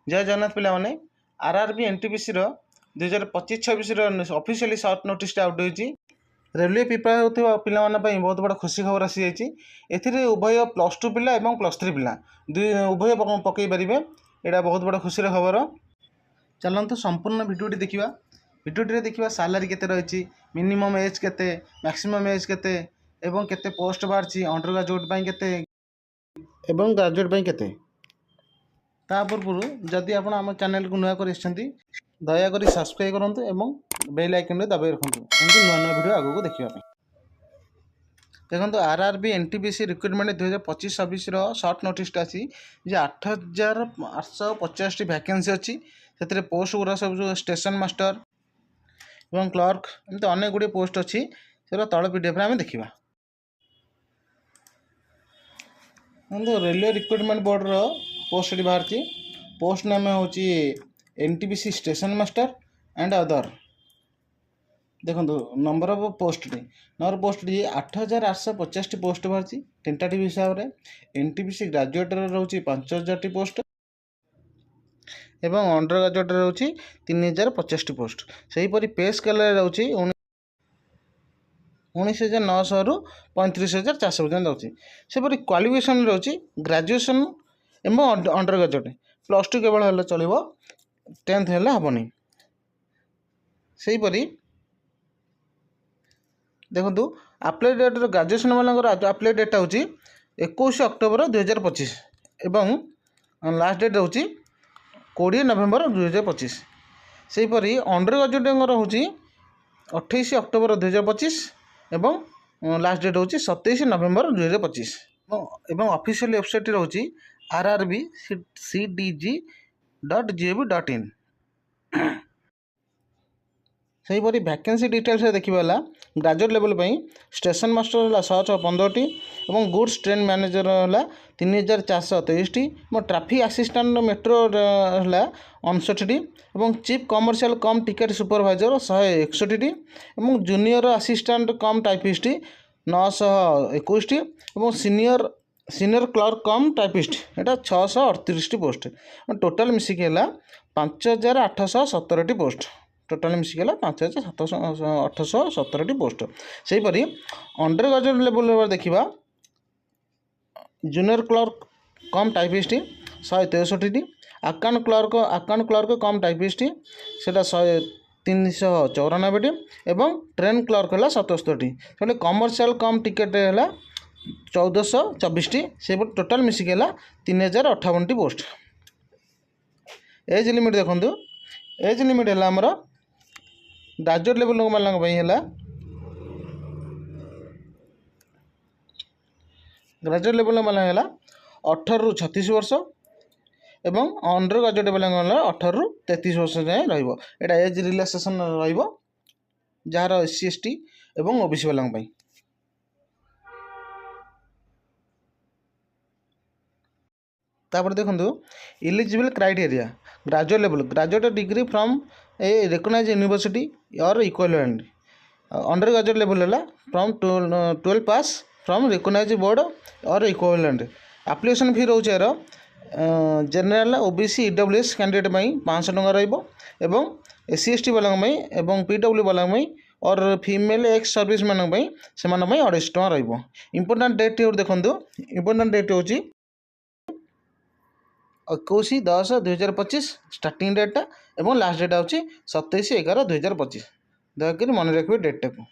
जय जगन्नाथ पिलाने RRB NTPC 2025-26 officially short notice out होती रेलवे प्रिपेयर होता पाई बहुत बड़ा खुशी खबर आसी जाइए उभय +2 पिला और +3 पिला उभय पकई पारे। यहाँ बहुत बड़ा खुशी खबर। चलते संपूर्ण भिडियोटी देखा। भिडियोटी देखा सालारी केते रही, मिनिमम एज केते, मैक्सिमम एज केते एवं केते पोस्ट बाहरी, अंडर ग्रेजुएट केते एवं ग्रेजुएट केते। ता पूर्व जदि आप आम चैनल को नुआ कर दयाकोरी सब्सक्राइब करूँ एवं बेल आइकन दबाई रखुँ एमती नुआ नुआ भिडियो आगू देखा। देखो RRB NTPC recruitment 2025-26 short notice आसी 8850 वैकेंसी अच्छी से पोस्ट गुरा सब स्टेशन मास्टर एवं क्लर्क एमती अनेक गुड़े पोस्ट अच्छी से तल पीडीएफ आम देखा। रेलवे रिक्रुटमेंट बोर्ड पोस्ट बाहर पोस्ट नाम हूँ NTPC station master and other. देखो number of post number post 8850 post बाहर टेंटेटिव हिसाब से। एनटीपीसी ग्रेजुएट रोचे 5000 पोस्ट एवं अंडर ग्रेजुएट रोचे 3050 पोस्ट। सेहीपरि पे स्केल रोचे 19,900 रु 35,400 पर्यटन रोचे। सेपरि क्वालिफिकेशन रोचे ग्रेजुएशन एवं अंडर ग्रेजुएट +2 केवल हेल्ला चलो 10th हेल्ला हेनी। सेहीपरि देखो आप्लाई डेट ग्रेजुएशन वाला आप्लाई डेट हूँ 21 अक्टोबर 2025 एवं लास्ट डेट हूँ 20 नवेम्बर 2025। सेहीपरि अंडर ग्रेजुएट हूँ 28 अक्टोबर 2025 एवं लास्ट डेट हूँ 27 नवेम्बर 2025 एवं ऑफिशियल वेबसाइट रोचे rrbcdg.gov.in। सेहीपरि वैकेंसी डिटेल्स देखा ग्रेजुएट लेवल स्टेशन मास्टर है 115 और गुड्स ट्रेन मैनेजर है 3423 और ट्रैफिक असिस्टेंट मेट्रो है 59 और चीफ कमर्शियल कम टिकेट सुपरवाइजर 161 और जूनियर असिस्टेंट कम टाइपिस्ट 921 और सीनियर क्लर्क कम टाइपिस्ट यहाँ 638 पोस्ट। टोटाल मिसिक है 5817 पोस्ट। टोटाल मिसिक 5817 पोस्ट। सेहीपरि अंडर ग्रेजुएट लेवल देखा junior clerk cum typist 163 account clerk cum typist से 394 एवं ट्रेन क्लर्क है 77। कमर्शियल कम टिकेट है 1424 से टोटाल मिसिक है 3058 पोस्ट। एज लिमिट देखो एज लिमिट है आमर ग्रेजुएट लेवल है ग्रेजुएट लेवल है 18 रु 36 वर्ष एवं अंडर ग्रेजुएट लेवल 18 रु 33 वर्ष जाए रहा एज रिलैक्सेशन जार SC ST एवं ओबीसी वाला। तापर देखो eligible criteria graduate level graduate degree from a recognised university or equivalent. Under graduate level है from 12 pass from recognised board or equivalent. Application fee रोचे यार जनरल ओबीसी ईडब्ल्यूएस कैंडिडेट 500 टंका रहिबो एवं SC ST वाला एवं PW वाला और फीमेल एक्स सर्विस मैन से 250 टंका रहिबो। इंपोर्टेंट डेट देखो इंपोर्टेंट डेट हूँ 21/10/2025 स्टार्टिंग डेटा और लास्ट डेट हूँ 27/11/2025। दयाकोरी मन रखिए डेटा को।